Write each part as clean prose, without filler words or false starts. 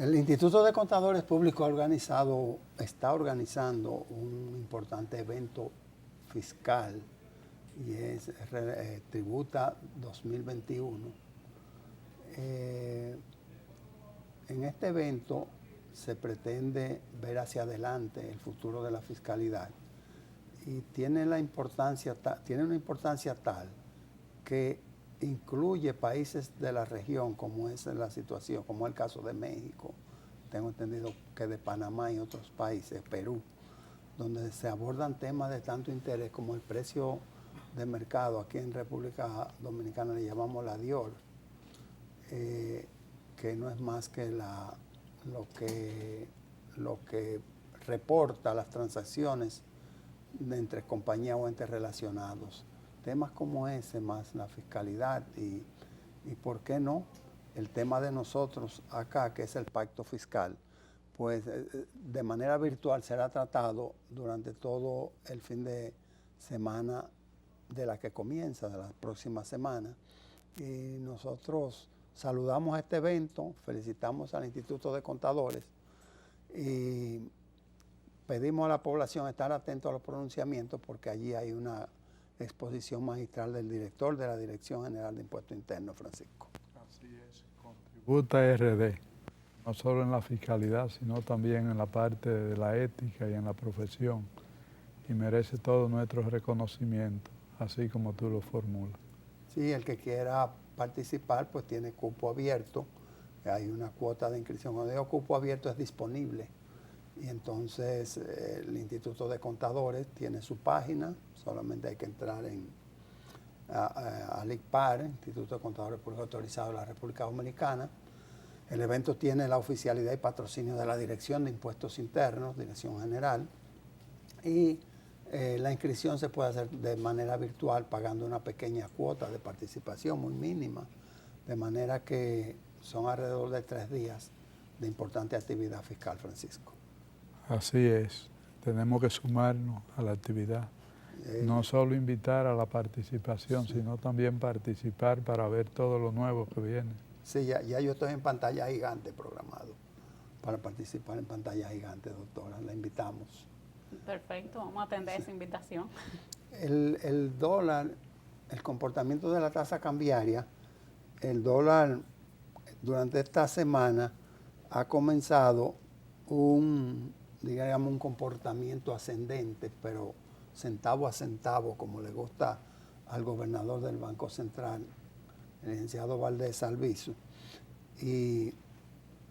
El Instituto de Contadores Públicos está organizando un importante evento fiscal y es Tributa 2021. En este evento se pretende ver hacia adelante el futuro de la fiscalidad y tiene una importancia tal que incluye países de la región, como es la situación, como el caso de México, tengo entendido que de Panamá y otros países, Perú, donde se abordan temas de tanto interés como el precio de mercado. Aquí en República Dominicana le llamamos la DIOR, que no es más que lo que reporta las transacciones entre compañías o entes relacionados. Temas como ese, más la fiscalidad y ¿por qué no? El tema de nosotros acá, que es el pacto fiscal, pues de manera virtual será tratado durante todo el fin de semana de la que comienza, de la próxima semana. Y nosotros saludamos este evento, felicitamos al Instituto de Contadores y pedimos a la población estar atento a los pronunciamientos porque allí hay una exposición magistral del director de la Dirección General de Impuestos Internos, Francisco. Así es, contributa RD, no solo en la fiscalidad, sino también en la parte de la ética y en la profesión, y merece todo nuestro reconocimiento, así como tú lo formulas. Sí, el que quiera participar, pues tiene cupo abierto, hay una cuota de inscripción. Cuando digo cupo abierto es disponible. Y entonces el Instituto de Contadores tiene su página, solamente hay que entrar al ICPAR, Instituto de Contadores Públicos Autorizados de la República Dominicana. El evento tiene la oficialidad y patrocinio de la Dirección de Impuestos Internos, Dirección General, y la inscripción se puede hacer de manera virtual pagando una pequeña cuota de participación muy mínima, de manera que son alrededor de 3 días de importante actividad fiscal, Francisco. Así es, tenemos que sumarnos a la actividad, no solo invitar a la participación, sino también participar para ver todo lo nuevo que viene. Sí, ya yo estoy en pantalla gigante programado para participar en pantalla gigante, doctora, la invitamos. Perfecto, vamos a atender esa invitación. El dólar, el comportamiento de la tasa cambiaria, el dólar durante esta semana ha comenzado un comportamiento ascendente, pero centavo a centavo, como le gusta al gobernador del Banco Central, el licenciado Valdés Albizu. Y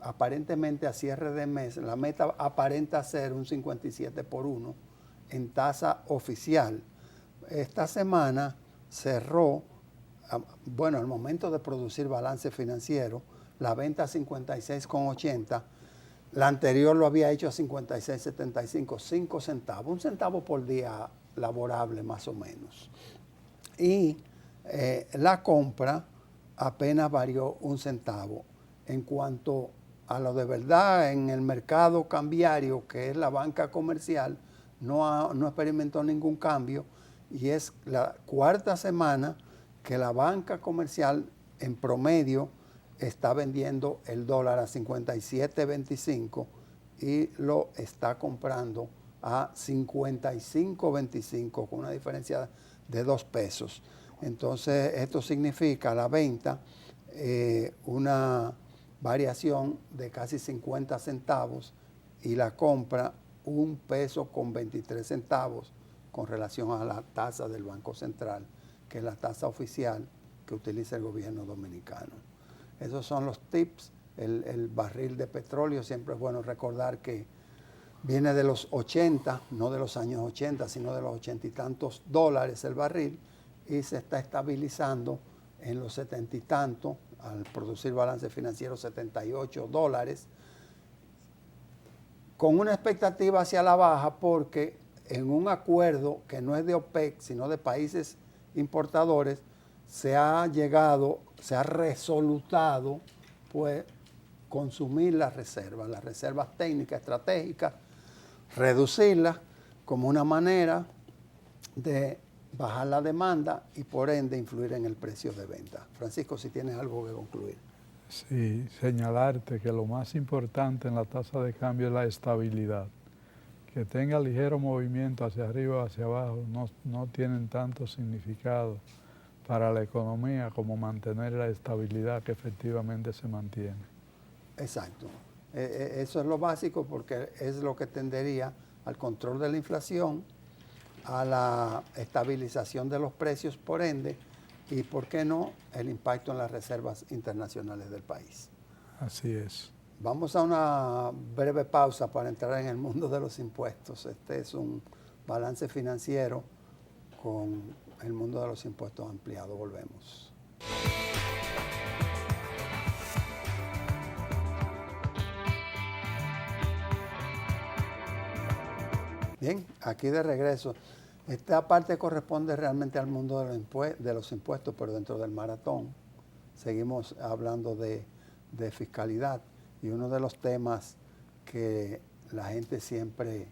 aparentemente a cierre de mes, la meta aparenta ser un 57/1 en tasa oficial. Esta semana cerró, al momento de producir balance financiero, la venta a 56,80. La anterior lo había hecho a 56,75, 5 centavos, 1 centavo por día laborable más o menos. Y la compra apenas varió 1 centavo. En cuanto a lo de verdad en el mercado cambiario, que es la banca comercial, no experimentó ningún cambio y es la 4ª semana que la banca comercial en promedio está vendiendo el dólar a 57.25 y lo está comprando a 55.25 con una diferencia de 2 pesos. Entonces esto significa la venta una variación de casi 50 centavos y la compra 1 peso con 23 centavos con relación a la tasa del Banco Central, que es la tasa oficial que utiliza el gobierno dominicano. Esos son los tips. El barril de petróleo, siempre es bueno recordar que viene de los 80, no de los años 80, sino de los 80 y tantos dólares el barril, y se está estabilizando en los 70 y tantos, al producir balance financiero 78 dólares, con una expectativa hacia la baja porque en un acuerdo que no es de OPEC, sino de países importadores, se ha resolutado pues consumir las reservas técnicas, estratégicas, reducirlas como una manera de bajar la demanda y por ende influir en el precio de venta. Francisco, si tienes algo que concluir. Sí, señalarte que lo más importante en la tasa de cambio es la estabilidad. Que tenga ligero movimiento hacia arriba o hacia abajo no tienen tanto significado para la economía como mantener la estabilidad que efectivamente se mantiene. Exacto. Eso es lo básico porque es lo que tendería al control de la inflación, a la estabilización de los precios, por ende, y por qué no, el impacto en las reservas internacionales del país. Así es. Vamos a una breve pausa para entrar en el mundo de los impuestos. Este es un balance financiero con el mundo de los impuestos ampliado. Volvemos. Bien, aquí de regreso. Esta parte corresponde realmente al mundo de los impuestos, pero dentro del maratón seguimos hablando de fiscalidad. Y uno de los temas que la gente siempre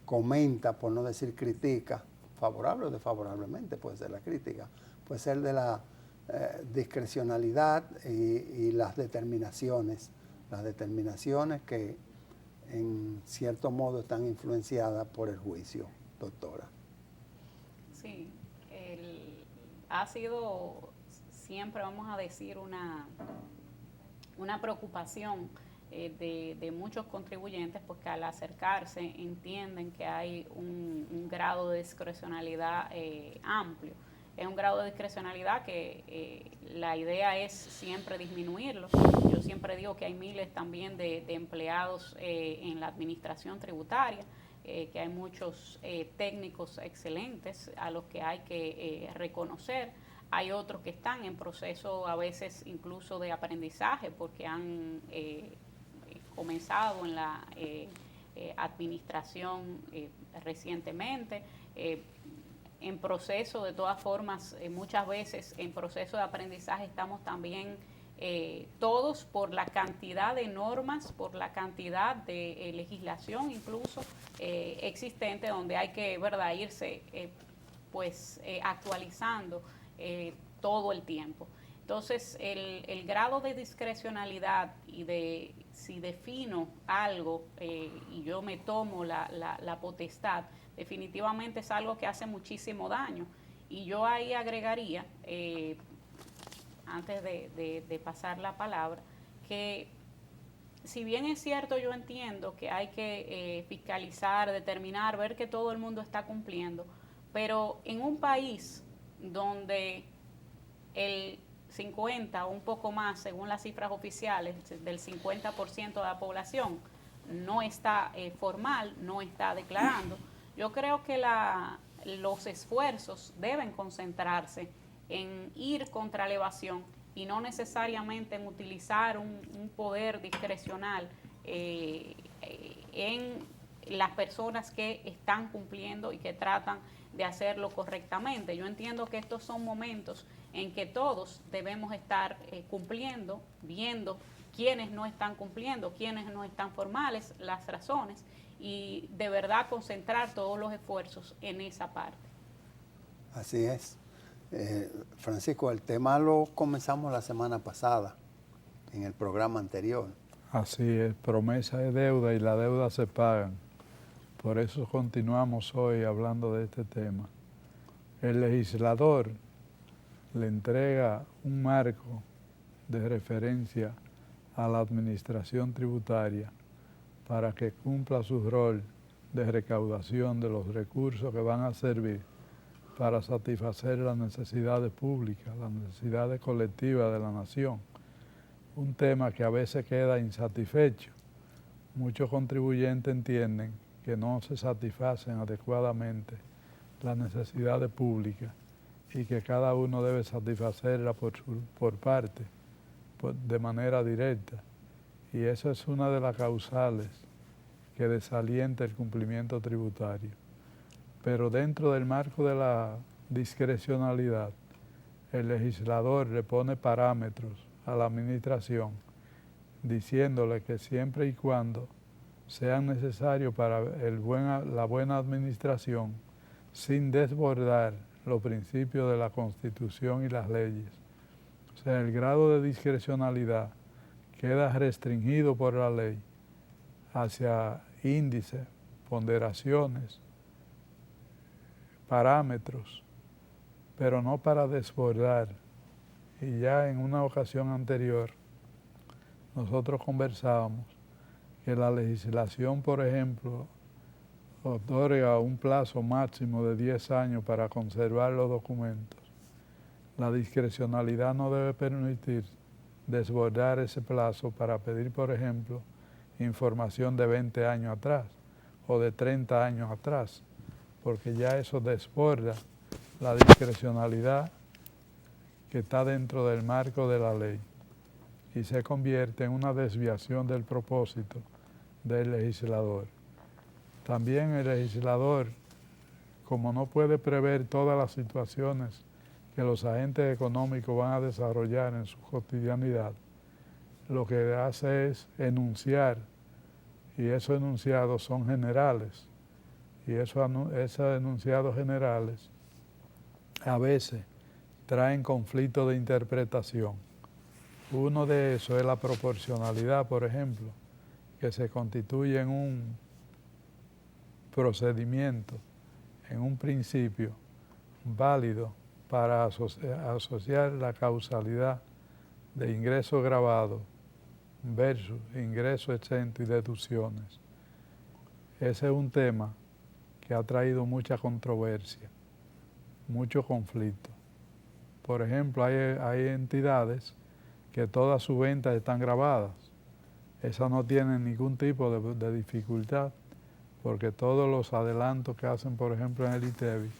comenta, por no decir critica, favorable o desfavorablemente puede ser la crítica, puede ser de la discrecionalidad y las determinaciones que en cierto modo están influenciadas por el juicio, doctora. Sí, ha sido siempre, vamos a decir, una preocupación de muchos contribuyentes, porque al acercarse entienden que hay un grado de discrecionalidad amplio. Es un grado de discrecionalidad que la idea es siempre disminuirlo. Yo siempre digo que hay miles también de empleados en la administración tributaria, que hay muchos técnicos excelentes a los que hay que reconocer. Hay otros que están en proceso a veces incluso de aprendizaje porque han comenzado en la administración recientemente. En proceso, de todas formas, muchas veces en proceso de aprendizaje estamos también todos por la cantidad de normas, por la cantidad de legislación incluso existente, donde hay que, ¿verdad?, irse actualizando todo el tiempo. Entonces, el grado de discrecionalidad y de si defino algo y yo me tomo la potestad, definitivamente es algo que hace muchísimo daño. Y yo ahí agregaría, antes de pasar la palabra, que si bien es cierto, yo entiendo que hay que fiscalizar, determinar, ver que todo el mundo está cumpliendo, pero en un país donde el 50 o un poco más, según las cifras oficiales, del 50% de la población no está formal, no está declarando, yo creo que los esfuerzos deben concentrarse en ir contra la evasión y no necesariamente en utilizar un poder discrecional en las personas que están cumpliendo y que tratan de hacerlo correctamente. Yo entiendo que estos son momentos en que todos debemos estar cumpliendo, viendo quiénes no están cumpliendo, quiénes no están formales, las razones, y de verdad concentrar todos los esfuerzos en esa parte. Así es. Francisco, el tema lo comenzamos la semana pasada, en el programa anterior. Así es, promesa es deuda y la deuda se pagan. Por eso continuamos hoy hablando de este tema. El legislador le entrega un marco de referencia a la administración tributaria para que cumpla su rol de recaudación de los recursos que van a servir para satisfacer las necesidades públicas, las necesidades colectivas de la nación. Un tema que a veces queda insatisfecho. Muchos contribuyentes entienden que no se satisfacen adecuadamente las necesidades públicas y que cada uno debe satisfacerla por parte, de manera directa. Y esa es una de las causales que desalienta el cumplimiento tributario. Pero dentro del marco de la discrecionalidad, el legislador le pone parámetros a la administración, diciéndole que siempre y cuando sean necesarios para la buena administración, sin desbordar los principios de la Constitución y las leyes. O sea, el grado de discrecionalidad queda restringido por la ley hacia índices, ponderaciones, parámetros, pero no para desbordar. Y ya en una ocasión anterior nosotros conversábamos que la legislación, por ejemplo, otorga un plazo máximo de 10 años para conservar los documentos. La discrecionalidad no debe permitir desbordar ese plazo para pedir, por ejemplo, información de 20 años atrás o de 30 años atrás, porque ya eso desborda la discrecionalidad que está dentro del marco de la ley y se convierte en una desviación del propósito del legislador. También el legislador, como no puede prever todas las situaciones que los agentes económicos van a desarrollar en su cotidianidad, lo que hace es enunciar, y esos enunciados son generales, y esos enunciados generales a veces traen conflictos de interpretación. Uno de esos es la proporcionalidad, por ejemplo, que se constituye en un procedimiento, en un principio válido para asociar la causalidad de ingresos grabados versus ingresos exentos y deducciones. Ese es un tema que ha traído mucha controversia, mucho conflicto. Por ejemplo, hay entidades que todas sus ventas están grabadas. Esas no tienen ningún tipo de dificultad, porque todos los adelantos que hacen, por ejemplo, en el ITEVIS,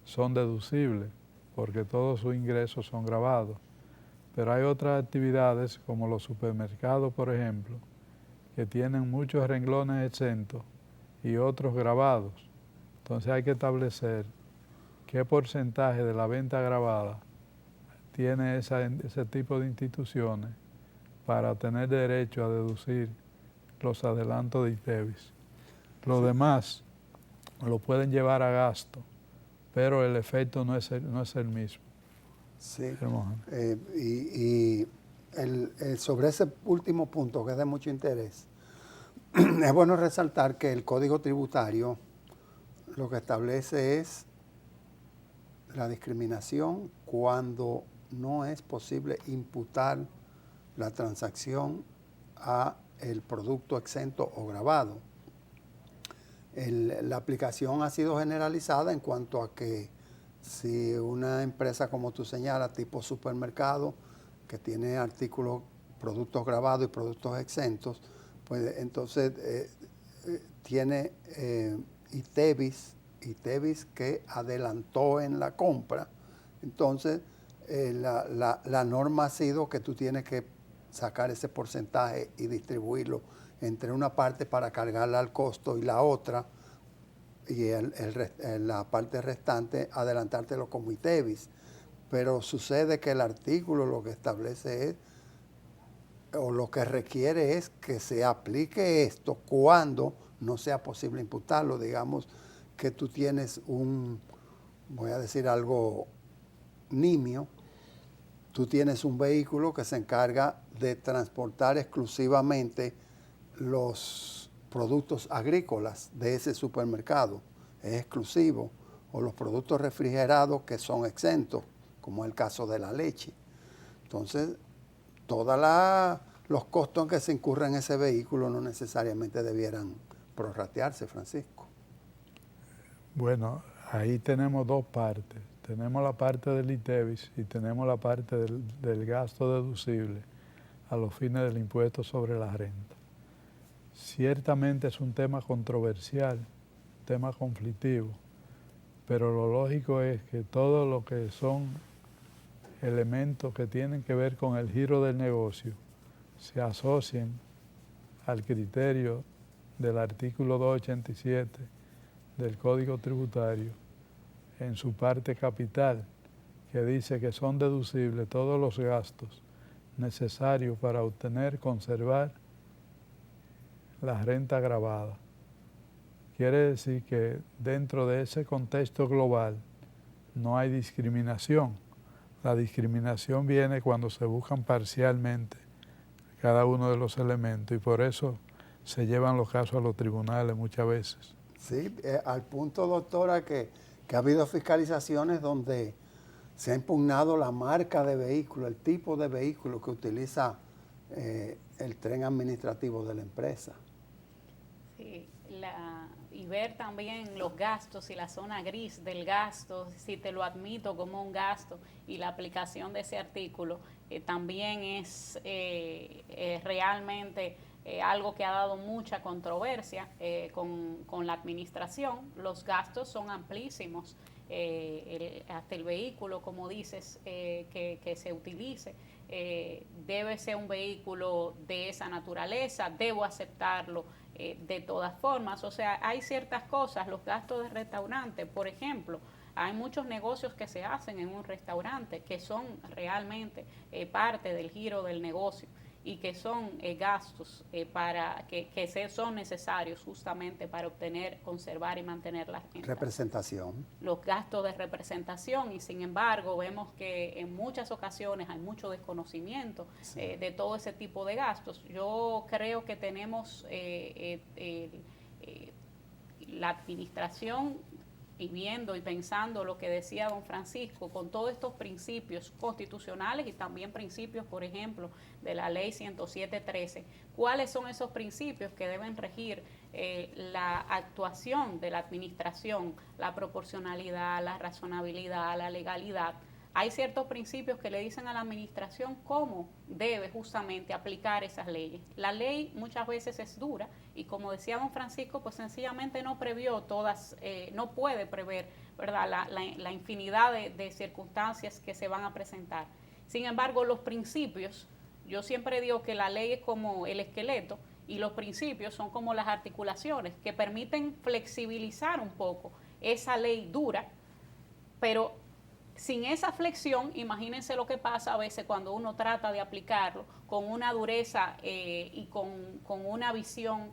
son deducibles, porque todos sus ingresos son grabados. Pero hay otras actividades, como los supermercados, por ejemplo, que tienen muchos renglones exentos y otros grabados. Entonces hay que establecer qué porcentaje de la venta grabada tiene ese tipo de instituciones para tener derecho a deducir los adelantos de ITEVIS. Lo demás lo pueden llevar a gasto, pero el efecto no es el mismo. Sí. Sobre ese último punto, que es de mucho interés, es bueno resaltar que el Código Tributario lo que establece es la discriminación cuando no es posible imputar la transacción a el producto exento o gravado. La aplicación ha sido generalizada en cuanto a que si una empresa, como tú señalas, tipo supermercado, que tiene artículos, productos gravados y productos exentos, pues entonces tiene ITEVIS que adelantó en la compra. Entonces, la norma ha sido que tú tienes que sacar ese porcentaje y distribuirlo entre una parte para cargarla al costo y la otra, y la parte restante adelantártelo como ITEVIS. Pero sucede que el artículo lo que establece es, o lo que requiere es que se aplique esto cuando no sea posible imputarlo. Digamos que tú tienes voy a decir algo nimio, tú tienes un vehículo que se encarga de transportar exclusivamente los productos agrícolas de ese supermercado, es exclusivo, o los productos refrigerados que son exentos, como es el caso de la leche. Entonces, todos los costos en que se incurren en ese vehículo no necesariamente debieran prorratearse, Francisco. Bueno, ahí tenemos dos partes. Tenemos la parte del ITEVIS y tenemos la parte del gasto deducible a los fines del impuesto sobre la renta. Ciertamente es un tema controversial, un tema conflictivo, pero lo lógico es que todo lo que son elementos que tienen que ver con el giro del negocio se asocien al criterio del artículo 287 del Código Tributario en su parte capital, que dice que son deducibles todos los gastos necesarios para obtener, conservar la renta gravada. Quiere decir que dentro de ese contexto global no hay discriminación. La discriminación viene cuando se buscan parcialmente cada uno de los elementos y por eso se llevan los casos a los tribunales muchas veces. Sí, al punto, doctora, que ha habido fiscalizaciones donde se ha impugnado la marca de vehículo, el tipo de vehículo que utiliza el tren administrativo de la empresa. Sí, y ver también los gastos y la zona gris del gasto, si te lo admito como un gasto, y la aplicación de ese artículo también es realmente algo que ha dado mucha controversia con la administración. Los gastos son amplísimos, hasta el vehículo, como dices, que se utilice. Debe ser un vehículo de esa naturaleza, debo aceptarlo de todas formas. O sea, hay ciertas cosas, los gastos de restaurante, por ejemplo, hay muchos negocios que se hacen en un restaurante que son realmente parte del giro del negocio y que son gastos que son necesarios justamente para obtener, conservar y mantener la renta. Representación. Los gastos de representación, y sin embargo vemos que en muchas ocasiones hay mucho desconocimiento de todo ese tipo de gastos. Yo creo que tenemos la administración, y viendo y pensando lo que decía don Francisco, con todos estos principios constitucionales y también principios, por ejemplo, de la ley 107.13, ¿cuáles son esos principios que deben regir la actuación de la administración, la proporcionalidad, la razonabilidad, la legalidad? Hay ciertos principios que le dicen a la administración cómo debe justamente aplicar esas leyes. La ley muchas veces es dura y, como decía don Francisco, pues sencillamente no previó todas, no puede prever, ¿verdad?, la infinidad de circunstancias que se van a presentar. Sin embargo, los principios, yo siempre digo que la ley es como el esqueleto y los principios son como las articulaciones que permiten flexibilizar un poco esa ley dura, pero sin esa flexión, imagínense lo que pasa a veces cuando uno trata de aplicarlo con una dureza y con una visión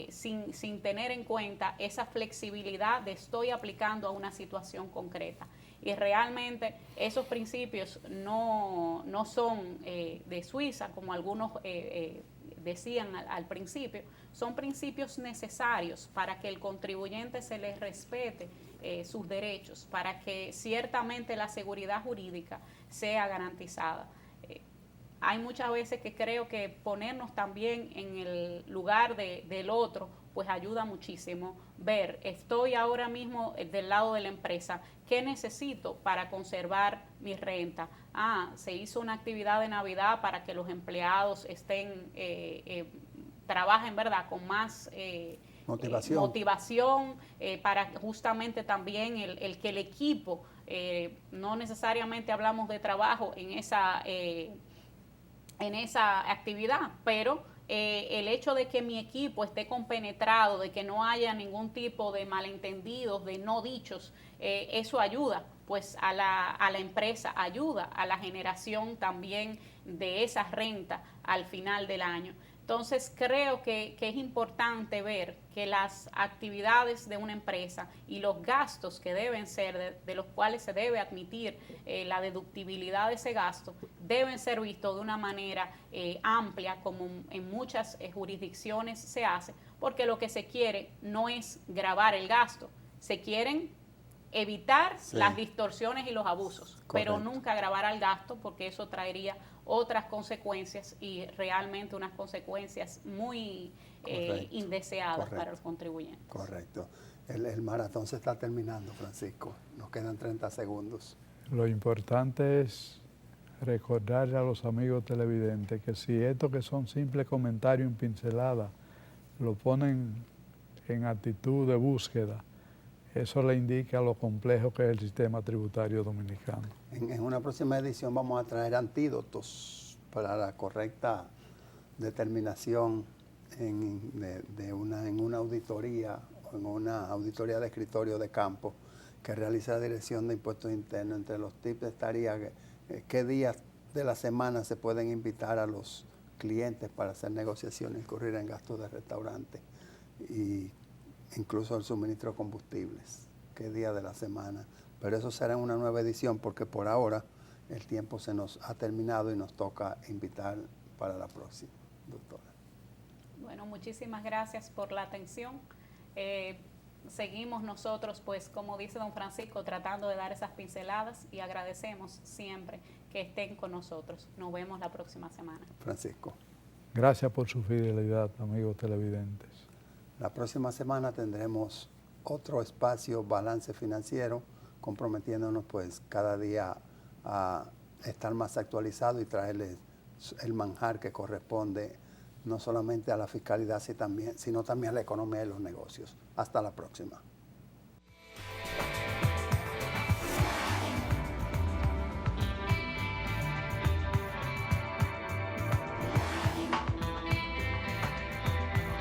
sin tener en cuenta esa flexibilidad de estoy aplicando a una situación concreta. Y realmente esos principios no son de Suiza, como algunos decían al principio, son principios necesarios para que el contribuyente se les respete sus derechos, para que ciertamente la seguridad jurídica sea garantizada. Hay muchas veces que creo que ponernos también en el lugar del otro, pues ayuda muchísimo. Ver, estoy ahora mismo del lado de la empresa, ¿qué necesito para conservar mi renta? Se hizo una actividad de Navidad para que los empleados trabajen, ¿verdad?, con más motivación para justamente también el que el equipo, no necesariamente hablamos de trabajo en esa actividad, pero el hecho de que mi equipo esté compenetrado, de que no haya ningún tipo de malentendidos, de no dichos, eso ayuda pues a la empresa, ayuda a la generación también de esa renta al final del año. Entonces creo que es importante ver que las actividades de una empresa y los gastos que deben ser, de los cuales se debe admitir la deductibilidad de ese gasto, deben ser vistos de una manera amplia, como en muchas jurisdicciones se hace, porque lo que se quiere no es gravar el gasto, se quieren evitar las distorsiones y los abusos, pero nunca gravar al gasto, porque eso traería otras consecuencias y realmente unas consecuencias muy indeseadas para los contribuyentes. Correcto. El maratón se está terminando, Francisco. Nos quedan 30 segundos. Lo importante es recordarle a los amigos televidentes que si esto que son simples comentarios en pincelada lo ponen en actitud de búsqueda, eso le indica lo complejo que es el sistema tributario dominicano. En una próxima edición vamos a traer antídotos para la correcta determinación en una auditoría o en una auditoría de escritorio de campo que realiza la Dirección de Impuestos Internos. Entre los tips estaría qué días de la semana se pueden invitar a los clientes para hacer negociaciones y incurrir en gastos de restaurante, y incluso el suministro de combustibles, qué día de la semana. Pero eso será en una nueva edición, porque por ahora el tiempo se nos ha terminado y nos toca invitar para la próxima, doctora. Bueno, muchísimas gracias por la atención. Seguimos nosotros, pues, como dice don Francisco, tratando de dar esas pinceladas y agradecemos siempre que estén con nosotros. Nos vemos la próxima semana. Francisco. Gracias por su fidelidad, amigos televidentes. La próxima semana tendremos otro espacio, Balance Financiero, comprometiéndonos pues cada día a estar más actualizado y traerles el manjar que corresponde no solamente a la fiscalidad, sino también a la economía y los negocios. Hasta la próxima.